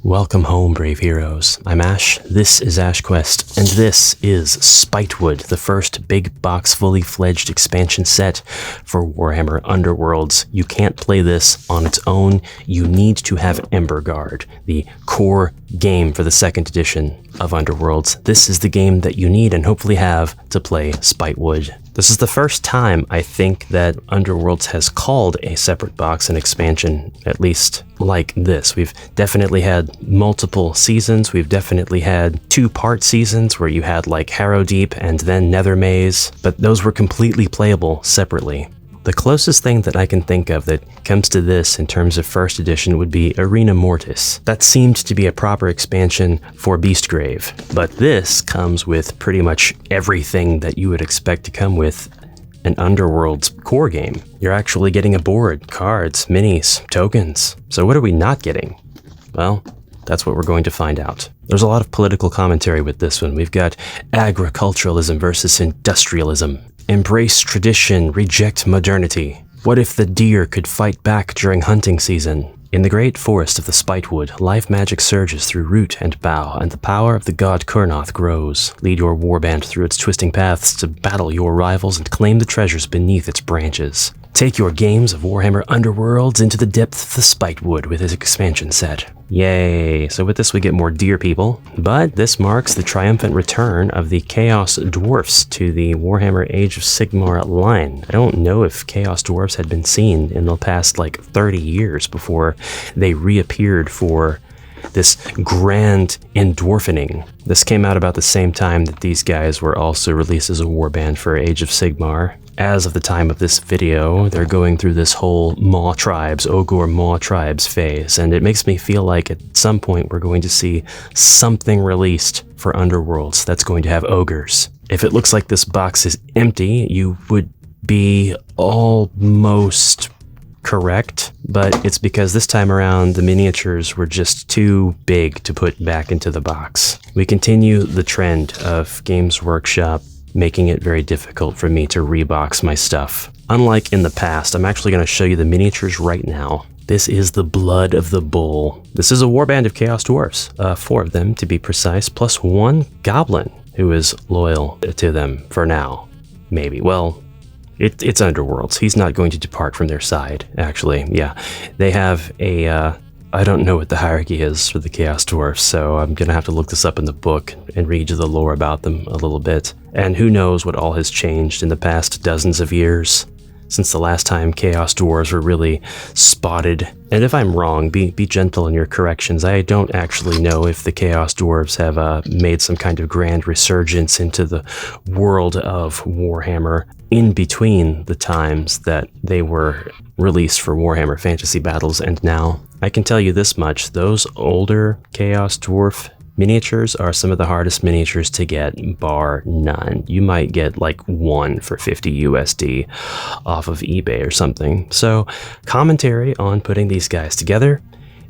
Welcome home, brave heroes. I'm Ash, this is Ash Quest, and this is Spitewood, the first big box fully fledged expansion set for Warhammer Underworlds. You can't play this on its own, you need to have Emberguard, the core game for the second edition of Underworlds. This is the game that you need and hopefully have to play Spitewood. This is the first time, I think, that Underworlds has called a separate box an expansion, at least like this. We've definitely had multiple seasons. We've definitely had two-part seasons where you had like Harrow Deep and then Nether Maze, but those were completely playable separately. The closest thing that I can think of that comes to this in terms of first edition would be Arena Mortis. That seemed to be a proper expansion for Beastgrave, but this comes with pretty much everything that you would expect to come with an Underworld's core game. You're actually getting a board, cards, minis, tokens. So what are we not getting? Well, that's what we're going to find out. There's a lot of political commentary with this one. We've got agriculturalism versus industrialism. Embrace tradition, reject modernity. What if the deer could fight back during hunting season? In the great forest of the Spitewood, life magic surges through root and bough, and the power of the god Kernoth grows. Lead your warband through its twisting paths to battle your rivals and claim the treasures beneath its branches. Take your games of Warhammer Underworlds into the depth of the Spitewood with its expansion set. Yay! So with this we get more deer people, but this marks the triumphant return of the Chaos Dwarfs to the Warhammer Age of Sigmar line. I don't know if Chaos Dwarfs had been seen in the past like 30 years before they reappeared for this grand endorphining. This came out about the same time that these guys were also released as a warband for Age of Sigmar. As of the time of this video, they're going through this whole Maw Tribes, Ogre Maw Tribes phase, and it makes me feel like at some point we're going to see something released for Underworlds that's going to have ogres. If it looks like this box is empty, you would be almost correct, but it's because this time around the miniatures were just too big to put back into the box. We continue the trend of Games Workshop making it very difficult for me to rebox my stuff. Unlike in the past, I'm actually going to show you the miniatures right now. This is the Blood of the Bull. This is a warband of Chaos Dwarfs, 4 of them to be precise, plus 1 goblin who is loyal to them for now. Maybe. Well, it's Underworlds. He's not going to depart from their side, actually. Yeah, they have a I don't know what the hierarchy is for the Chaos Dwarfs, so I'm gonna have to look this up in the book and read you the lore about them a little bit. And who knows what all has changed in the past dozens of years since the last time Chaos Dwarves were really spotted. And if I'm wrong, be gentle in your corrections. I don't actually know if the Chaos Dwarves have made some kind of grand resurgence into the world of Warhammer in between the times that they were released for Warhammer Fantasy Battles and now. I can tell you this much, those older Chaos Dwarf miniatures are some of the hardest miniatures to get, bar none. You might get like 1 for 50 USD off of eBay or something. So, commentary on putting these guys together.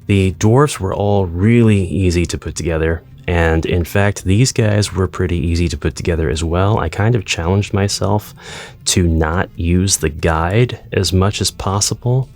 The dwarves were all really easy to put together, and in fact, these guys were pretty easy to put together as well. I kind of challenged myself to not use the guide as much as possible,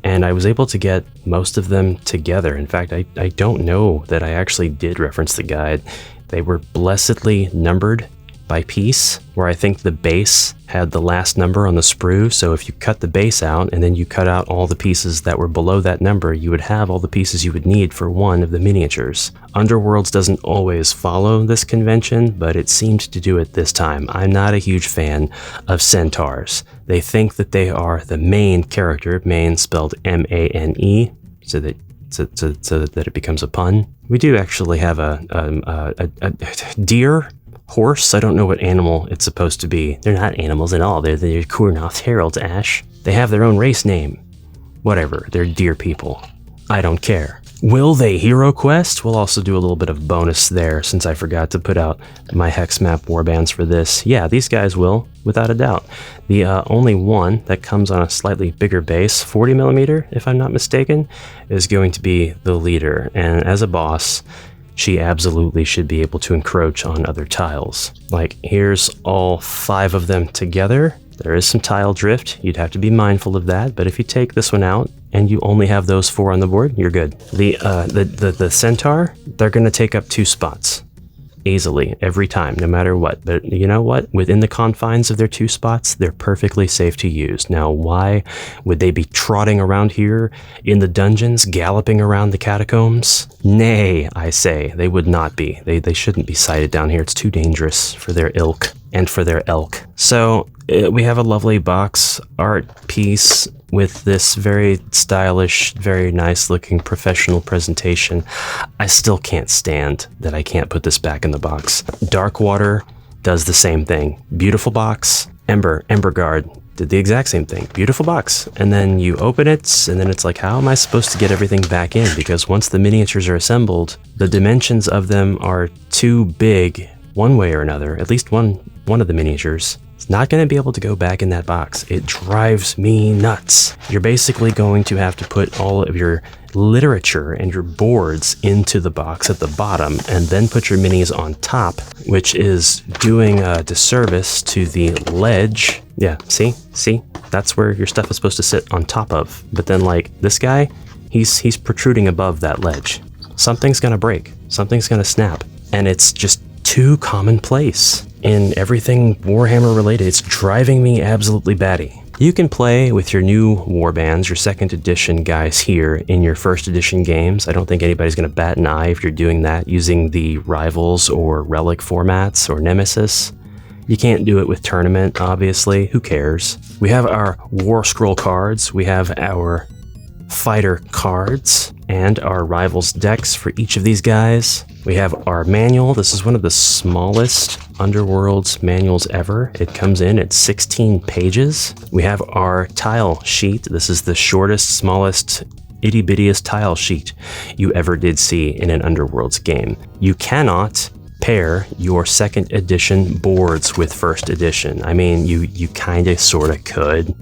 and I was able to get most of them together. In fact, I don't know that I actually did reference the guide. They were blessedly numbered by piece, where I think the base had the last number on the sprue, so if you cut the base out and then you cut out all the pieces that were below that number, you would have all the pieces you would need for one of the miniatures. Underworlds doesn't always follow this convention, but it seemed to do it this time. I'm not a huge fan of centaurs. They think that they are the main character, main spelled M-A-N-E, so that it becomes a pun. We do actually have a deer, horse. I don't know what animal it's supposed to be. They're not animals at all. They're the Kernoth Heralds, Ash. They have their own race name. Whatever, they're deer people. I don't care. Will they heroquest? We'll also do a little bit of bonus there since I forgot to put out my hex map warbands for this. Yeah, these guys will, without a doubt. The only one that comes on a slightly bigger base, 40mm, if I'm not mistaken, is going to be the leader. And as a boss, she absolutely should be able to encroach on other tiles. Like, here's all 5 of them together, There is some tile drift. You'd have to be mindful of that, but if you take this one out and you only have those 4 on the board, you're good. The centaur, they're going to take up 2 spots easily every time, no matter what. But you know what? Within the confines of their 2 spots, they're perfectly safe to use. Now, why would they be trotting around here in the dungeons, galloping around the catacombs? Nay, I say, they would not be. They shouldn't be sighted down here. It's too dangerous for their ilk and for their elk. So we have a lovely box art piece with this very stylish, very nice looking professional presentation. I still can't stand that I can't put this back in the box. Darkwater does the same thing. Beautiful box. Ember Guard did the exact same thing. Beautiful box. And then you open it, and then it's like, how am I supposed to get everything back in? Because once the miniatures are assembled, the dimensions of them are too big one way or another. At least one of the miniatures. It's not going to be able to go back in that box. It drives me nuts. You're basically going to have to put all of your literature and your boards into the box at the bottom and then put your minis on top, which is doing a disservice to the ledge. Yeah, see? That's where your stuff is supposed to sit on top of. But then like this guy, he's protruding above that ledge. Something's going to break. Something's going to snap. And it's just too commonplace in everything Warhammer related. It's driving me absolutely batty. You can play with your new Warbands, your 2nd edition guys here in your 1st edition games. I don't think anybody's going to bat an eye if you're doing that using the Rivals or Relic formats or Nemesis. You can't do it with Tournament, obviously. Who cares? We have our War Scroll cards. We have our Fighter cards and our Rivals decks for each of these guys. We have our manual. This is one of the smallest Underworlds manuals ever. It comes in at 16 pages. We have our tile sheet. This is the shortest, smallest, itty-bittiest tile sheet you ever did see in an Underworlds game. You cannot pair your 2nd edition boards with 1st edition. I mean, you kind of sort of could,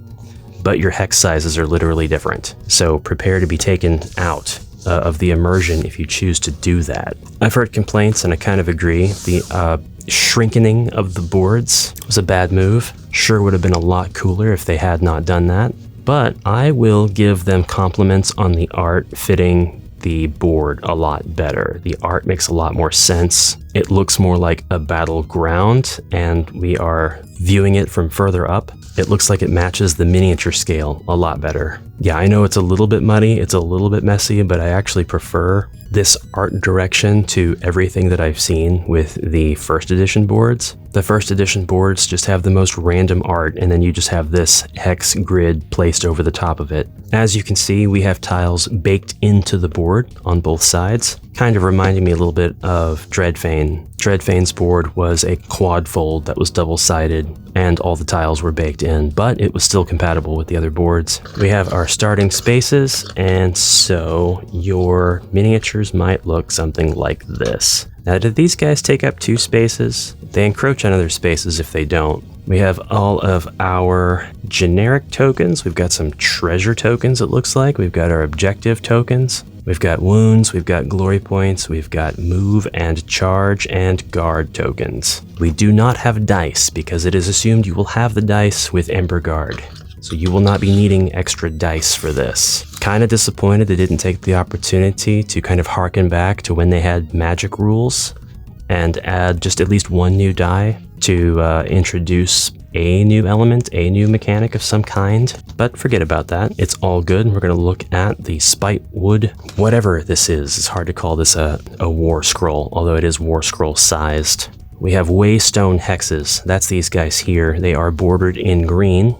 but your hex sizes are literally different. So prepare to be taken out of the immersion if you choose to do that. I've heard complaints, and I kind of agree. The shrinkening of the boards was a bad move. Sure would have been a lot cooler if they had not done that, but I will give them compliments on the art fitting the board a lot better. The art makes a lot more sense. It looks more like a battleground, and we are viewing it from further up. It looks like it matches the miniature scale a lot better. Yeah, I know it's a little bit muddy, it's a little bit messy, but I actually prefer this art direction to everything that I've seen with the 1st edition boards. The 1st edition boards just have the most random art, and then you just have this hex grid placed over the top of it. As you can see, we have tiles baked into the board on both sides, kind of reminding me a little bit of Dreadfane. Dreadfane's board was a quad fold that was double-sided, and all the tiles were baked in, but it was still compatible with the other boards. We have our starting spaces, and so your miniatures might look something like this. Now, did these guys take up 2 spaces? They encroach on other spaces if they don't. We have all of our generic tokens. We've got some treasure tokens, it looks like. We've got our objective tokens. We've got wounds, we've got glory points, we've got move and charge and guard tokens. We do not have dice because it is assumed you will have the dice with Ember Guard. So you will not be needing extra dice for this. Kind of disappointed they didn't take the opportunity to kind of harken back to when they had magic rules and add just at least 1 new die to introduce a new element, a new mechanic of some kind. But forget about that. It's all good. We're going to look at the Spitewood, whatever this is. It's hard to call this a war scroll, although it is war scroll sized. We have Waystone hexes. That's these guys here. They are bordered in green.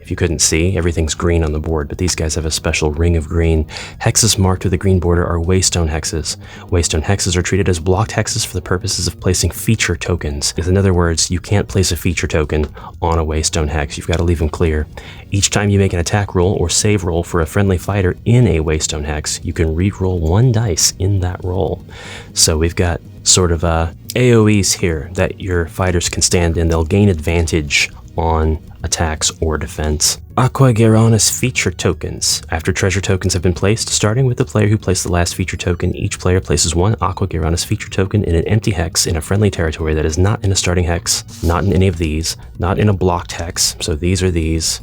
If you couldn't see, everything's green on the board, but these guys have a special ring of green. Hexes marked with a green border are Waystone hexes. Waystone hexes are treated as blocked hexes for the purposes of placing feature tokens. In other words, you can't place a feature token on a Waystone hex. You've got to leave them clear. Each time you make an attack roll or save roll for a friendly fighter in a Waystone hex, you can re-roll 1 dice in that roll. So we've got sort of AoEs here that your fighters can stand in. They'll gain advantage on attacks or defense. Aqua Geronis feature tokens. After treasure tokens have been placed, starting with the player who placed the last feature token, each player places one Aqua Geronis feature token in an empty hex in a friendly territory that is not in a starting hex, not in any of these, not in a blocked hex, so these are these,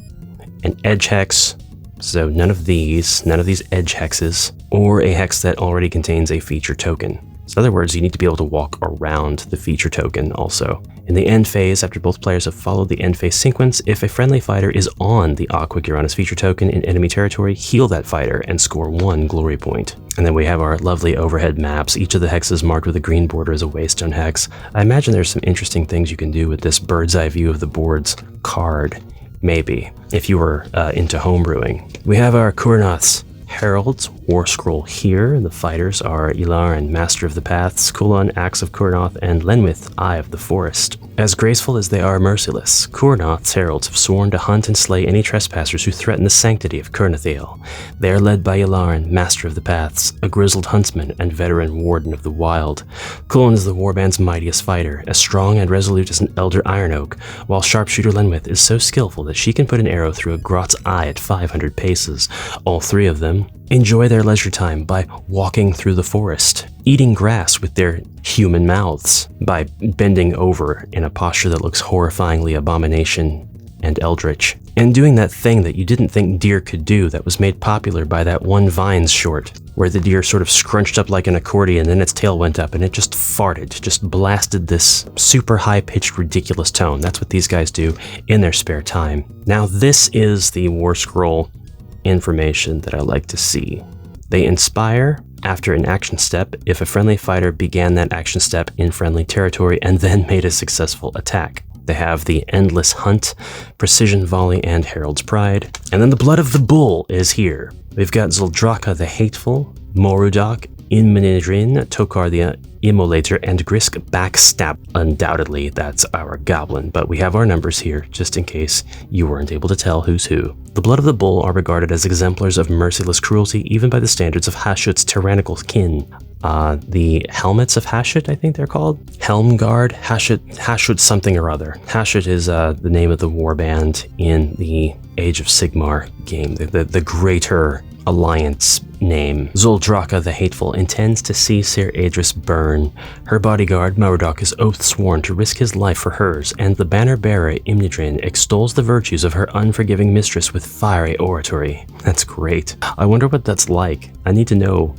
an edge hex, so none of these edge hexes, or a hex that already contains a feature token. So in other words, you need to be able to walk around the feature token also. In the end phase, after both players have followed the end phase sequence, if a friendly fighter is on the Aqua Geronis feature token in enemy territory, heal that fighter and score 1 glory point. And then we have our lovely overhead maps, each of the hexes marked with a green border as a waystone hex. I imagine there's some interesting things you can do with this bird's eye view of the board's card, maybe, if you were into homebrewing. We have our Kernoth's Heralds war scroll here. The fighters are Ilaran, Master of the Paths, Kulon, Axe of Kernoth, and Lenwith, Eye of the Forest. As graceful as they are merciless, Kernoth's heralds have sworn to hunt and slay any trespassers who threaten the sanctity of Kernothiel. They are led by Ilaran, Master of the Paths, a grizzled huntsman and veteran warden of the wild. Kulon is the Warband's mightiest fighter, as strong and resolute as an elder iron oak, while sharpshooter Lenwith is so skillful that she can put an arrow through a grot's eye at 500 paces. All three of them enjoy their leisure time by walking through the forest, eating grass with their human mouths, by bending over in a posture that looks horrifyingly abomination and eldritch, and doing that thing that you didn't think deer could do that was made popular by that one Vines short, where the deer sort of scrunched up like an accordion and its tail went up and it just farted, just blasted this super high-pitched ridiculous tone. That's what these guys do in their spare time. Now this is the War Scroll information that I like to see. They inspire after an action step if a friendly fighter began that action step in friendly territory and then made a successful attack. They have the Endless Hunt, Precision Volley, and Herald's Pride. And then the Blood of the Bull is here. We've got Zuldraka the Hateful, Morudok, Inmanidrin, Tokar the Immolator, and Grisk Backstab. Undoubtedly, that's our goblin, but we have our numbers here, just in case you weren't able to tell who's who. The Blood of the Bull are regarded as exemplars of merciless cruelty, even by the standards of Hashut's tyrannical kin. The Helmets of Hashut, I think they're called? Helmguard? Hashut something or other. Hashut is the name of the warband in the Age of Sigmar game, the Greater Alliance name. Zuldraka the Hateful intends to see Ser Adris burn. Her bodyguard, Morudok, is oath-sworn to risk his life for hers, and the banner-bearer, Imnidrin, extols the virtues of her unforgiving mistress with fiery oratory. That's great. I wonder what that's like. I need to know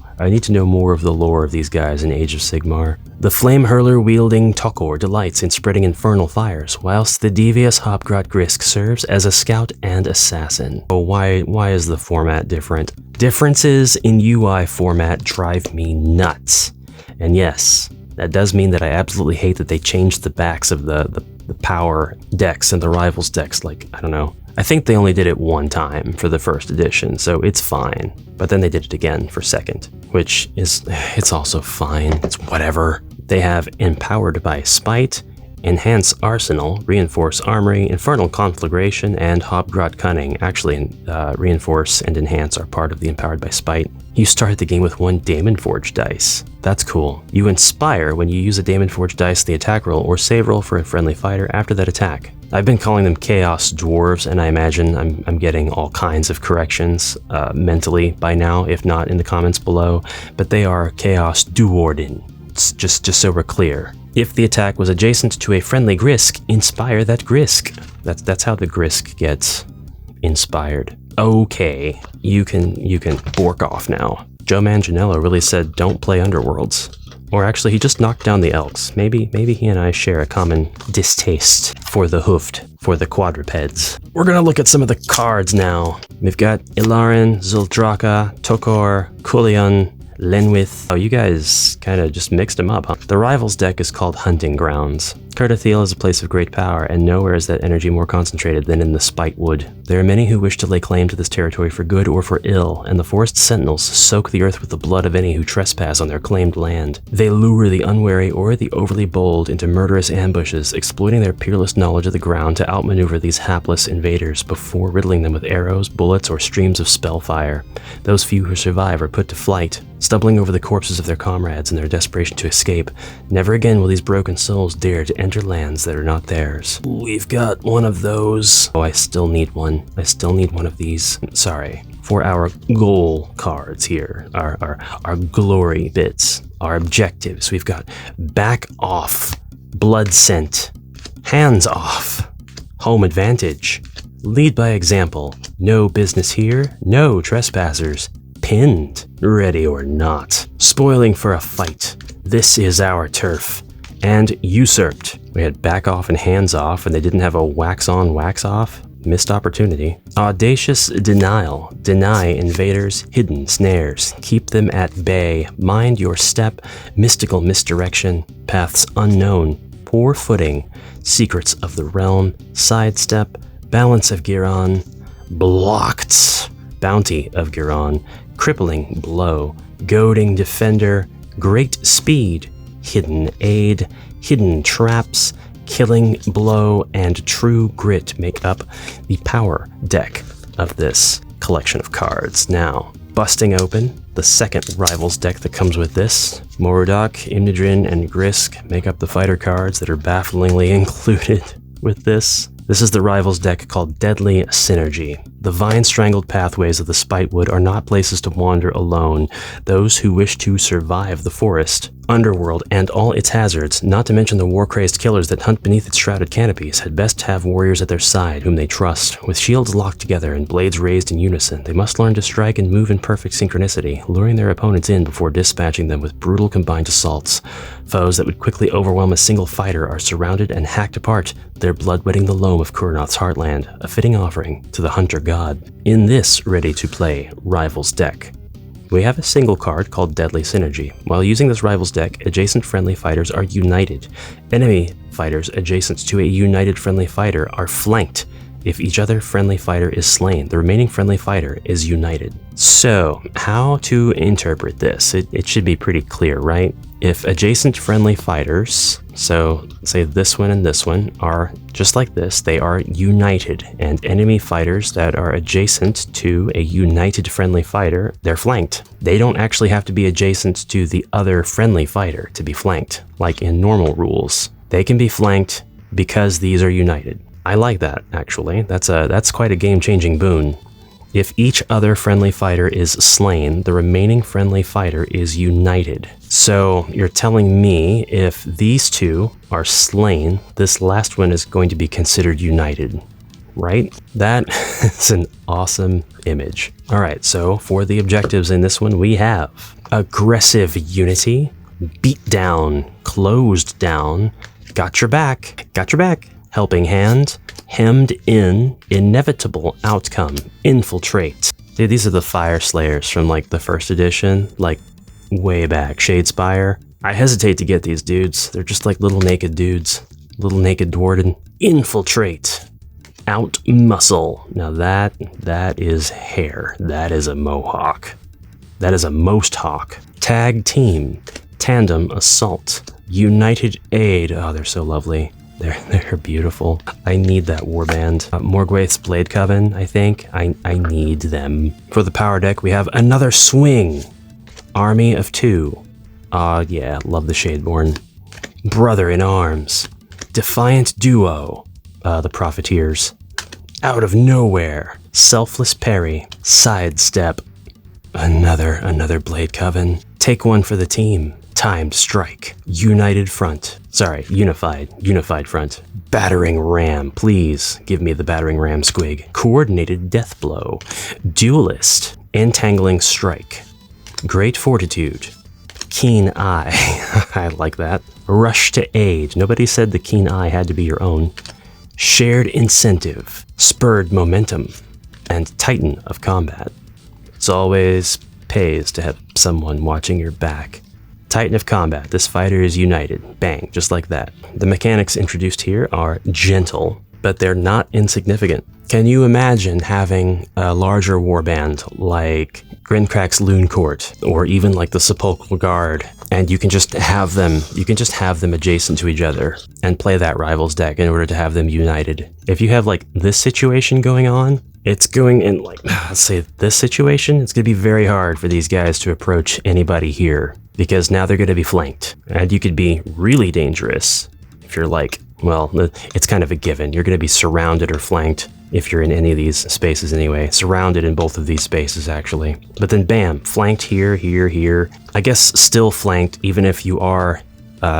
more of the lore of these guys in Age of Sigmar. The flame hurler wielding Tokor delights in spreading infernal fires, whilst the devious Hopgrot Grisk serves as a scout and assassin. Oh, why is the format different? Differences in UI format drive me nuts. And yes, that does mean that I absolutely hate that they changed the backs of the power decks and the rivals decks. Like, I don't know. I think they only did it one time for the first edition, so it's fine. But then they did it again for second, which is, it's also fine. It's whatever. They have Empowered by Spite, Enhance Arsenal, Reinforce Armory, Infernal Conflagration, and Hopgrot Cunning. Actually, Reinforce and Enhance are part of the Empowered by Spite. You start the game with 1 Daemon Forge dice. That's cool. You inspire when you use a Daemon Forge dice, the attack roll or save roll for a friendly fighter after that attack. I've been calling them Chaos Dwarves, and I imagine I'm getting all kinds of corrections mentally by now, if not in the comments below, but they are Chaos Duorden. Just so we're clear. If the attack was adjacent to a friendly Grisk, inspire that Grisk. That's how the Grisk gets inspired. Okay, you can bork off now. Joe Manganiello really said don't play Underworlds. Or actually, he just knocked down the Elks. Maybe he and I share a common distaste for the hoofed, for the quadrupeds. We're gonna look at some of the cards now. We've got Ilaran, Zuldraka, Tokor, Kulion, Lenwith. Oh, you guys kind of just mixed them up, huh? The Rivals deck is called Hunting Grounds. Kernothiel is a place of great power, and nowhere is that energy more concentrated than in the Spitewood. There are many who wish to lay claim to this territory for good or for ill, and the forest sentinels soak the earth with the blood of any who trespass on their claimed land. They lure the unwary or the overly bold into murderous ambushes, exploiting their peerless knowledge of the ground to outmaneuver these hapless invaders before riddling them with arrows, bullets, or streams of spellfire. Those few who survive are put to flight, stumbling over the corpses of their comrades in their desperation to escape. Never again will these broken souls dare to enter lands that are not theirs. We've got one of those. Oh, I still need one. I still need one of these. Sorry. For our goal cards here, our glory bits, our objectives, we've got back off, blood scent, hands off, home advantage, lead by example, no business here, no trespassers, pinned, ready or not, spoiling for a fight, this is our turf, and usurped. We had back off and hands off, and they didn't have a wax on, wax off. Missed opportunity. Audacious denial. Deny invaders hidden snares. Keep them at bay. Mind your step. Mystical misdirection. Paths unknown. Poor footing. Secrets of the realm. Sidestep. Balance of Giron. Blocked. Bounty of Giron. Crippling blow. Goading defender. Great speed. Hidden aid. Hidden traps. Killing blow and true grit make up the power deck of this collection of cards. Now, busting open the second Rivals deck that comes with this, Morudok, Imnidrin, and Grisk make up the fighter cards that are bafflingly included with this. This is the Rivals deck called Deadly Synergy. The vine-strangled pathways of the Spitewood are not places to wander alone. Those who wish to survive the forest, Underworld, and all its hazards, not to mention the war-crazed killers that hunt beneath its shrouded canopies, had best have warriors at their side whom they trust. With shields locked together and blades raised in unison, they must learn to strike and move in perfect synchronicity, luring their opponents in before dispatching them with brutal combined assaults. Foes that would quickly overwhelm a single fighter are surrounded and hacked apart, their blood wetting the loam of Kernoth's heartland, a fitting offering to the hunter god. In this ready-to-play Rivals deck, we have a single card called Deadly Synergy. While using this Rivals deck, adjacent friendly fighters are united. Enemy fighters adjacent to a united friendly fighter are flanked. If each other friendly fighter is slain, the remaining friendly fighter is united. So, how to interpret this? It should be pretty clear, right? If adjacent friendly fighters, so say this one and this one, are just like this, they are united, and enemy fighters that are adjacent to a united friendly fighter, they're flanked. They don't actually have to be adjacent to the other friendly fighter to be flanked, like in normal rules. They can be flanked because these are united. I like that, actually. That's quite a game-changing boon. If each other friendly fighter is slain, the remaining friendly fighter is united. So you're telling me if these two are slain, this last one is going to be considered united, right? That is an awesome image. All right, so for the objectives in this one, we have aggressive unity, beat down, closed down, got your back, helping hand, hemmed in, inevitable outcome, infiltrate. Dude, these are the Fire Slayers from like the first edition, like way back, Shadespire. I hesitate to get these dudes. They're just like little naked dudes, little naked dwarden. Infiltrate, out muscle. Now that is hair. That is a mohawk. That is a most hawk. Tag team, tandem assault, united aid. Oh, they're so lovely. They're beautiful. I need that warband. Morgwaith's Blade Coven, I think. I need them. For the power deck, we have another swing. Army of two. Yeah, love the Shadeborn. Brother in Arms. Defiant Duo. The Profiteers. Out of Nowhere. Selfless Parry. Sidestep. Another Blade Coven. Take one for the team. Timed Strike. United Front. Sorry, Unified Front. Battering Ram. Please give me the Battering Ram squig. Coordinated Death Blow. Duelist. Entangling Strike. Great Fortitude. Keen Eye. I like that. Rush to Aid. Nobody said the Keen Eye had to be your own. Shared Incentive. Spurred Momentum. And Titan of Combat. It's always pays to have someone watching your back. Titan of Combat. This fighter is united. Bang, just like that. The mechanics introduced here are gentle, but they're not insignificant. Can you imagine having a larger warband like Grincrack's Loon Court, or even like the Sepulchral Guard, and you can just have them adjacent to each other and play that Rivals deck in order to have them united. If you have like this situation going on, it's going in like, let's say this situation, it's going to be very hard for these guys to approach anybody here, because now they're going to be flanked, and you could be really dangerous if you're like, well, it's kind of a given. You're going to be surrounded or flanked if you're in any of these spaces anyway. Surrounded in both of these spaces, actually. But then bam, flanked here, here, here. I guess still flanked even if you are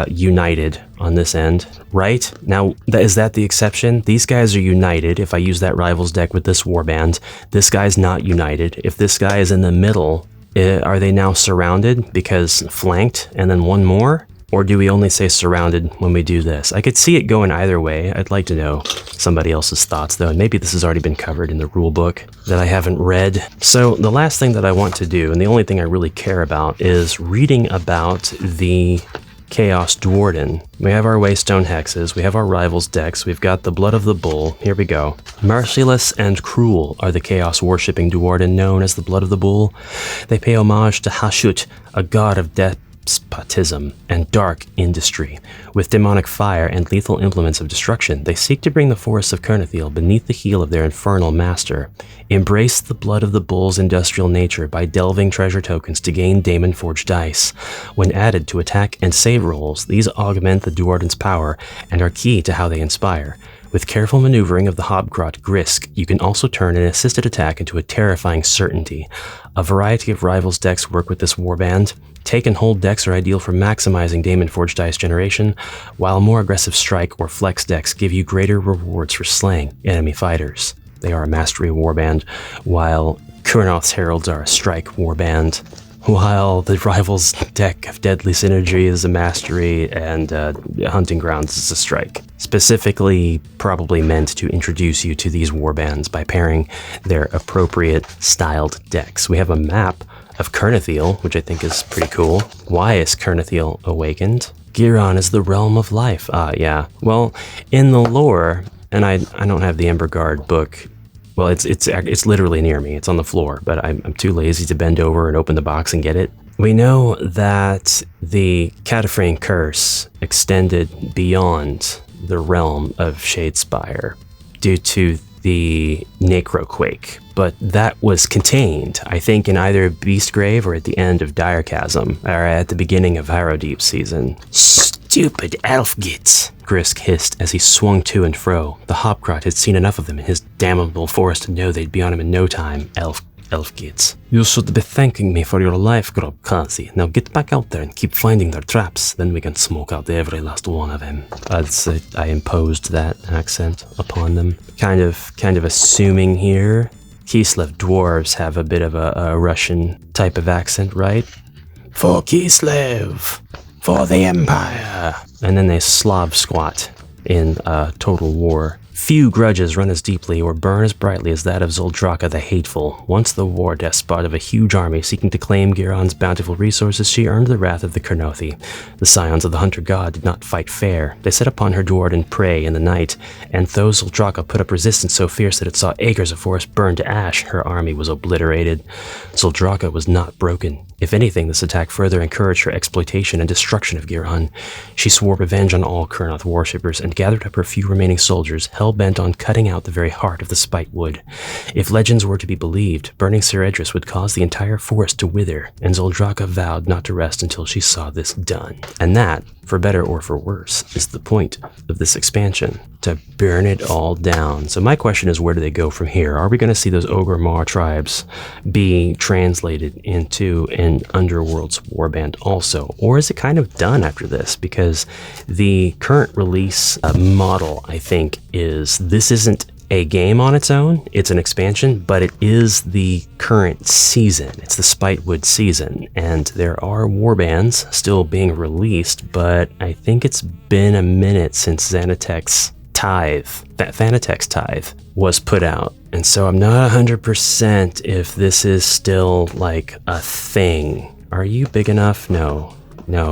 united on this end, right? Now, is that the exception? These guys are united. If I use that Rivals deck with this Warband, this guy's not united. If this guy is in the middle, are they now surrounded because flanked and then one more? Or do we only say surrounded when we do this? I could see it going either way. I'd like to know somebody else's thoughts though, and maybe this has already been covered in the rule book that I haven't read. So the last thing that I want to do, and the only thing I really care about, is reading about the Chaos Dwarden. We have our Waystone Hexes, we have our Rivals decks, we've got the Blood of the Bull. Here we go. Merciless and cruel are the Chaos worshipping Dwarden known as the Blood of the Bull. They pay homage to Hashut, a god of despotism and dark industry. With demonic fire and lethal implements of destruction, they seek to bring the forests of Kernoth beneath the heel of their infernal master. Embrace the Blood of the Bull's industrial nature by delving treasure tokens to gain Daemon-forged dice. When added to attack and save rolls, these augment the Dwarden's power and are key to how they inspire. With careful maneuvering of the Hobgrot Grisk, you can also turn an assisted attack into a terrifying certainty. A variety of Rivals decks work with this Warband. Take and hold decks are ideal for maximizing Daemon-forged dice generation, while more aggressive strike or flex decks give you greater rewards for slaying enemy fighters. They are a mastery warband, while Kernoth's Heralds are a strike warband, while the Rivals deck of Deadly Synergy is a mastery and Hunting Grounds is a strike. Specifically probably meant to introduce you to these warbands by pairing their appropriate styled decks. We have a map of Kernoth, which I think is pretty cool. Why is Kernoth awakened? Giron is the realm of life. Yeah. Well, in the lore, and I don't have the Emberguard book. Well, it's literally near me. It's on the floor, but I'm too lazy to bend over and open the box and get it. We know that the Cataphrine curse extended beyond the realm of Shadespire due to the Necroquake, but that was contained, I think, in either Beastgrave or at the end of Dire Chasm, or at the beginning of Harrowdeep season. Stupid elf-gits, Grisk hissed as he swung to and fro. The Hobgrot had seen enough of them in his damnable forest to know they'd be on him in no time. Elf-gits. You should be thanking me for your life, Grobkazi. Now get back out there and keep finding their traps, then we can smoke out every last one of them. I imposed that accent upon them. Kind of assuming here. Kislev dwarves have a bit of a Russian type of accent, right? For Kislev! For the Empire! And then they Slav squat in Total War. Few grudges run as deeply or burn as brightly as that of Zoldraka the Hateful. Once the war despot of a huge army seeking to claim Giron's bountiful resources, she earned the wrath of the Kernothi. The scions of the Hunter God did not fight fair. They set upon her Dwarden prey in the night, and though Zoldraka put up resistance so fierce that it saw acres of forest burn to ash, her army was obliterated. Zoldraka was not broken. If anything, this attack further encouraged her exploitation and destruction of Giron. She swore revenge on all Kernoth worshippers and gathered up her few remaining soldiers, hell-bent on cutting out the very heart of the Spitewood. If legends were to be believed, burning Ser Idris would cause the entire forest to wither, and Zoldraka vowed not to rest until she saw this done. And that, for better or for worse, is the point of this expansion, to burn it all down. So my question is, where do they go from here? Are we going to see those Ogre Maw tribes be translated into an Underworlds warband also? Or is it kind of done after this? Because the current release model, I think, is this isn't a game on its own, it's an expansion, but it is the current season. It's the Spitewood season, and there are warbands still being released, but I think it's been a minute since Thanatek's Tithe was put out. And so I'm not 100% if this is still like a thing. Are you big enough? No,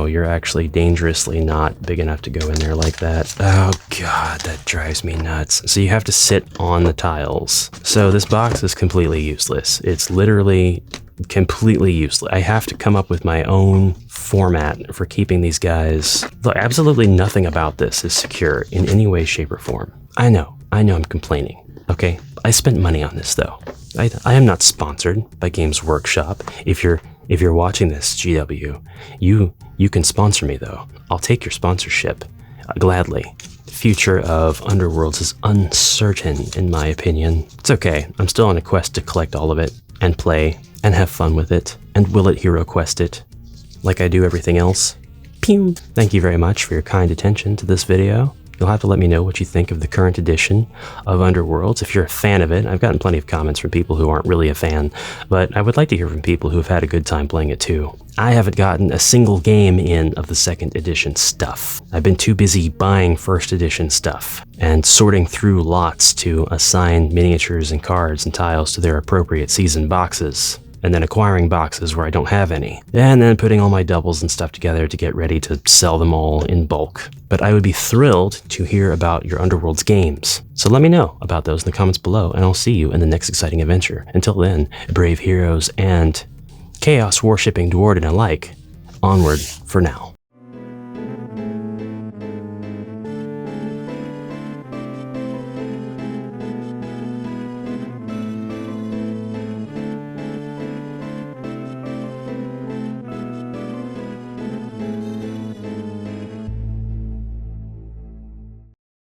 you're actually dangerously not big enough to go in there like that. Oh god, that drives me nuts. So you have to sit on the tiles. So this box is completely useless. It's literally completely useless. I have to come up with my own format for keeping these guys. Look, absolutely nothing about this is secure in any way, shape, or form. I know I'm complaining, okay? I spent money on this though. I am not sponsored by Games Workshop. If you're watching this, GW, you can sponsor me though. I'll take your sponsorship. Gladly. The future of Underworlds is uncertain, in my opinion. It's okay. I'm still on a quest to collect all of it, and play, and have fun with it, and will it heroquest it, like I do everything else. Pew! Thank you very much for your kind attention to this video. You'll have to let me know what you think of the current edition of Underworlds. If you're a fan of it, I've gotten plenty of comments from people who aren't really a fan, but I would like to hear from people who have had a good time playing it too. I haven't gotten a single game in of the second edition stuff. I've been too busy buying first edition stuff and sorting through lots to assign miniatures and cards and tiles to their appropriate season boxes, and then acquiring boxes where I don't have any, and then putting all my doubles and stuff together to get ready to sell them all in bulk. But I would be thrilled to hear about your Underworlds games. So let me know about those in the comments below, and I'll see you in the next exciting adventure. Until then, brave heroes and chaos worshipping Dwarden alike, onward for now.